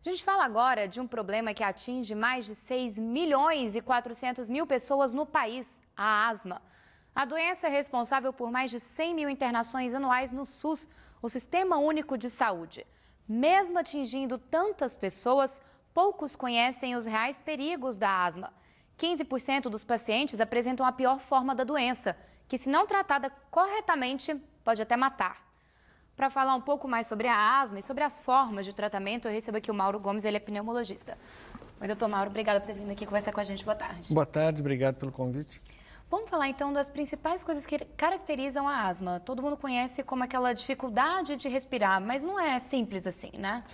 A gente fala agora de um problema que atinge mais de 6 milhões e 400 mil pessoas no país, a asma. A doença é responsável por mais de 100 mil internações anuais no SUS, o Sistema Único de Saúde. Mesmo atingindo tantas pessoas, poucos conhecem os reais perigos da asma. 15% dos pacientes apresentam a pior forma da doença, que se não tratada corretamente, pode até matar. Para falar um pouco mais sobre a asma e sobre as formas de tratamento, eu recebo aqui o Mauro Gomes, ele é pneumologista. Oi, doutor Mauro, obrigada por ter vindo aqui conversar com a gente. Boa tarde. Boa tarde, obrigado pelo convite. Vamos falar então das principais coisas que caracterizam a asma. Todo mundo conhece como aquela dificuldade de respirar, mas não é simples assim, né?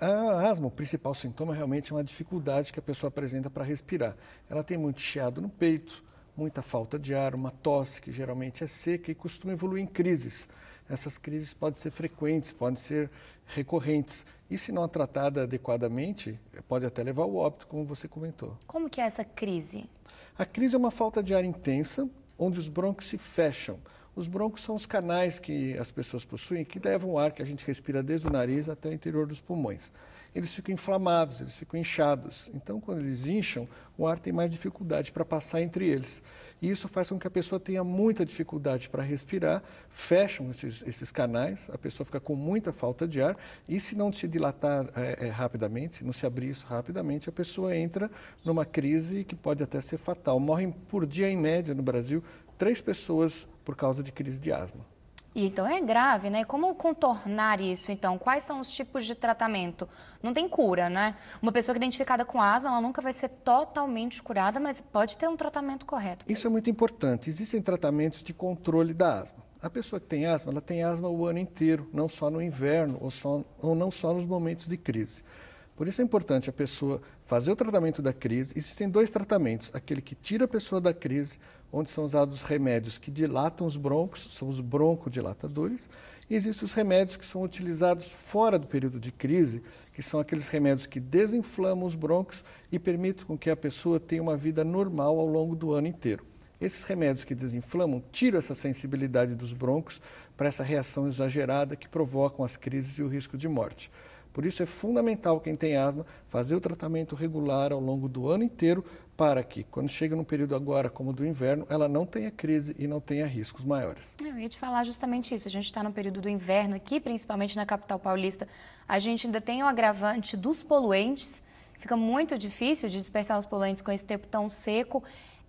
A asma, o principal sintoma realmente é uma dificuldade que a pessoa apresenta para respirar. Ela tem muito chiado no peito, muita falta de ar, uma tosse que geralmente é seca e costuma evoluir em crises. Essas crises podem ser frequentes, podem ser recorrentes. E se não tratada adequadamente, pode até levar ao óbito, como você comentou. Como que é essa crise? A crise é uma falta de ar intensa, onde os brônquios se fecham. Os brônquios são os canais que as pessoas possuem, que levam o ar que a gente respira desde o nariz até o interior dos pulmões. Eles ficam inflamados, eles ficam inchados. Então, quando eles incham, o ar tem mais dificuldade para passar entre eles. E isso faz com que a pessoa tenha muita dificuldade para respirar, fecham esses canais, a pessoa fica com muita falta de ar e se não se dilatar rapidamente, se não se abrir isso rapidamente, a pessoa entra numa crise que pode até ser fatal. Morrem por dia, em média, no Brasil, 3 pessoas por causa de crise de asma. E então é grave, né? Como contornar isso, então? Quais são os tipos de tratamento? Não tem cura, né? Uma pessoa que é identificada com asma, ela nunca vai ser totalmente curada, mas pode ter um tratamento correto. Isso é muito importante. Existem tratamentos de controle da asma. A pessoa que tem asma, ela tem asma o ano inteiro, não só no inverno ou não só nos momentos de crise. Por isso é importante a pessoa fazer o tratamento da crise. Existem 2 tratamentos, aquele que tira a pessoa da crise, onde são usados remédios que dilatam os brônquios, são os broncodilatadores, e existem os remédios que são utilizados fora do período de crise, que são aqueles remédios que desinflamam os brônquios e permitem com que a pessoa tenha uma vida normal ao longo do ano inteiro. Esses remédios que desinflamam tiram essa sensibilidade dos brônquios para essa reação exagerada que provocam as crises e o risco de morte. Por isso é fundamental quem tem asma fazer o tratamento regular ao longo do ano inteiro para que, quando chega num período agora como do inverno, ela não tenha crise e não tenha riscos maiores. Eu ia te falar justamente isso. A gente está no período do inverno aqui, principalmente na capital paulista. A gente ainda tem o agravante dos poluentes. Fica muito difícil de dispersar os poluentes com esse tempo tão seco.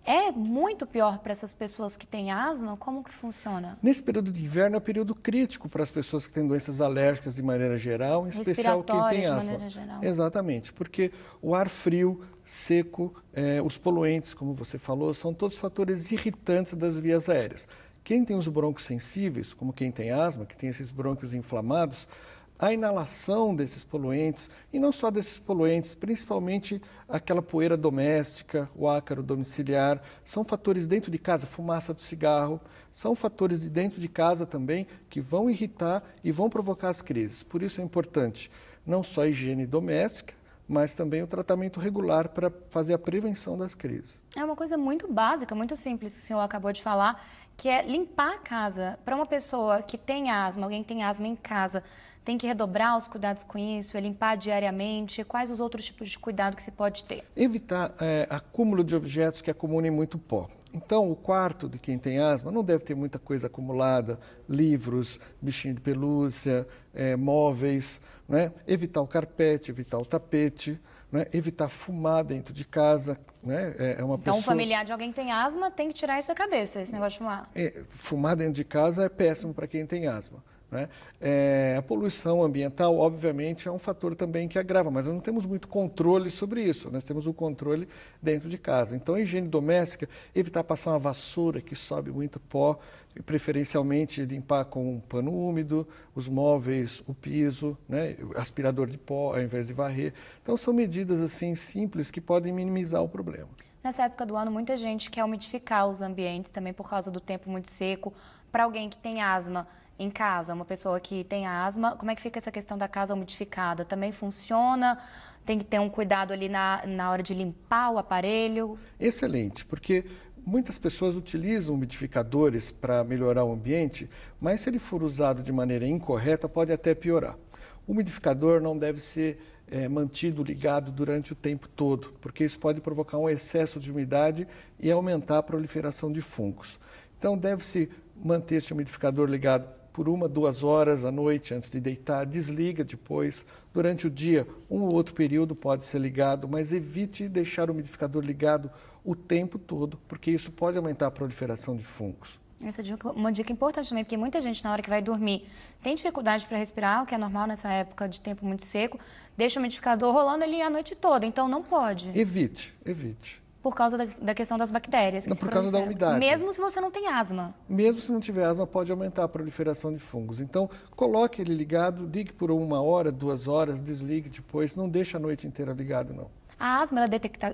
É muito pior para essas pessoas que têm asma? Como que funciona? Nesse período de inverno é um período crítico para as pessoas que têm doenças alérgicas de maneira geral, em especial quem tem asma. De maneira geral. Exatamente, porque o ar frio, seco, os poluentes, como você falou, são todos fatores irritantes das vias aéreas. Quem tem os brônquios sensíveis, como quem tem asma, que tem esses brônquios inflamados, a inalação desses poluentes, e não só desses poluentes, principalmente aquela poeira doméstica, o ácaro domiciliar, são fatores dentro de casa, fumaça do cigarro, são fatores de dentro de casa também que vão irritar e vão provocar as crises. Por isso é importante não só a higiene doméstica, mas também o tratamento regular para fazer a prevenção das crises. É uma coisa muito básica, muito simples que o senhor acabou de falar, que é limpar a casa. Para uma pessoa que tem asma, alguém que tem asma em casa, tem que redobrar os cuidados com isso, é limpar diariamente. Quais os outros tipos de cuidado que se pode ter? Evitar acúmulo de objetos que acumulem muito pó. Então, o quarto de quem tem asma não deve ter muita coisa acumulada, livros, bichinho de pelúcia, móveis, né? Evitar o carpete, evitar o tapete, né? Evitar fumar dentro de casa. Né? Então, um familiar de alguém que tem asma tem que tirar isso da cabeça, esse negócio de fumar. Fumar dentro de casa é péssimo para quem tem asma. Né? A poluição ambiental, obviamente, é um fator também que agrava, mas nós não temos muito controle sobre isso, nós temos o controle dentro de casa. Então, a higiene doméstica, evitar passar uma vassoura que sobe muito pó, e preferencialmente limpar com um pano úmido, os móveis, o piso, né? Aspirador de pó ao invés de varrer. Então, são medidas assim simples que podem minimizar o problema. Nessa época do ano, muita gente quer umidificar os ambientes também por causa do tempo muito seco. Para alguém que tem asma em casa, uma pessoa que tem asma, como é que fica essa questão da casa umidificada? Também funciona? Tem que ter um cuidado ali na hora de limpar o aparelho? Excelente, porque muitas pessoas utilizam umidificadores para melhorar o ambiente, mas se ele for usado de maneira incorreta, pode até piorar. O umidificador não deve ser mantido ligado durante o tempo todo, porque isso pode provocar um excesso de umidade e aumentar a proliferação de fungos. Então, deve-se manter esse umidificador ligado por 1, 2 horas à noite antes de deitar, desliga depois. Durante o dia, um ou outro período pode ser ligado, mas evite deixar o umidificador ligado o tempo todo, porque isso pode aumentar a proliferação de fungos. Essa é uma dica importante também, porque muita gente na hora que vai dormir tem dificuldade para respirar, o que é normal nessa época de tempo muito seco, deixa o umidificador rolando ali a noite toda, então não pode. Evite. Por causa da questão das bactérias. Não, por causa da umidade. Mesmo se você não tem asma. Mesmo se não tiver asma, pode aumentar a proliferação de fungos. Então, coloque ele ligado, ligue por 1 hora, 2 horas, desligue depois, não deixe a noite inteira ligado, não. A asma é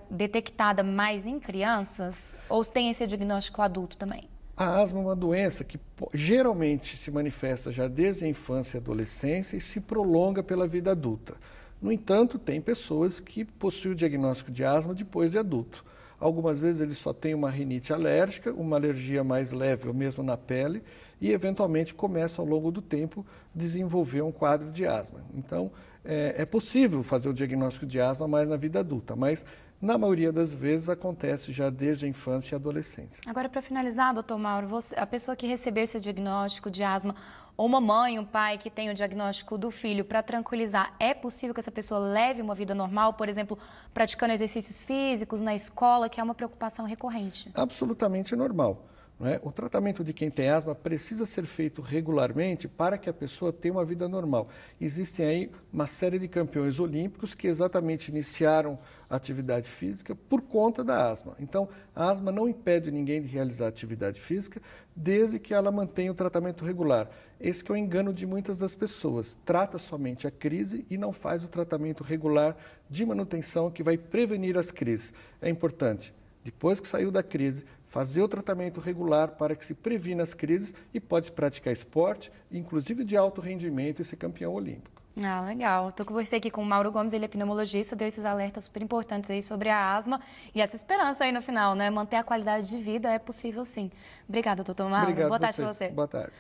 detectada mais em crianças ou tem esse diagnóstico adulto também? A asma é uma doença que geralmente se manifesta já desde a infância e adolescência e se prolonga pela vida adulta. No entanto, tem pessoas que possuem o diagnóstico de asma depois de adulto. Algumas vezes eles só têm uma rinite alérgica, uma alergia mais leve ou mesmo na pele e eventualmente começa ao longo do tempo a desenvolver um quadro de asma. Então, é possível fazer o diagnóstico de asma mais na vida adulta, mas na maioria das vezes acontece já desde a infância e adolescência. Agora, para finalizar, doutor Mauro, a pessoa que recebeu esse diagnóstico de asma, ou uma mãe, um pai que tem o diagnóstico do filho, para tranquilizar, é possível que essa pessoa leve uma vida normal, por exemplo, praticando exercícios físicos na escola, que é uma preocupação recorrente? Absolutamente normal. Não é? O tratamento de quem tem asma precisa ser feito regularmente para que a pessoa tenha uma vida normal. Existem aí uma série de campeões olímpicos que exatamente iniciaram a atividade física por conta da asma. Então, a asma não impede ninguém de realizar atividade física desde que ela mantenha o tratamento regular. Esse que é o engano de muitas das pessoas. Trata somente a crise e não faz o tratamento regular de manutenção que vai prevenir as crises. É importante, depois que saiu da crise, fazer o tratamento regular para que se previna as crises e pode-se praticar esporte, inclusive de alto rendimento, e ser campeão olímpico. Ah, legal. Estou conversando aqui com o Mauro Gomes, ele é pneumologista, deu esses alertas super importantes aí sobre a asma e essa esperança aí no final, né? Manter a qualidade de vida é possível sim. Obrigada, doutor Mauro. Obrigado Boa tarde para você. Boa tarde.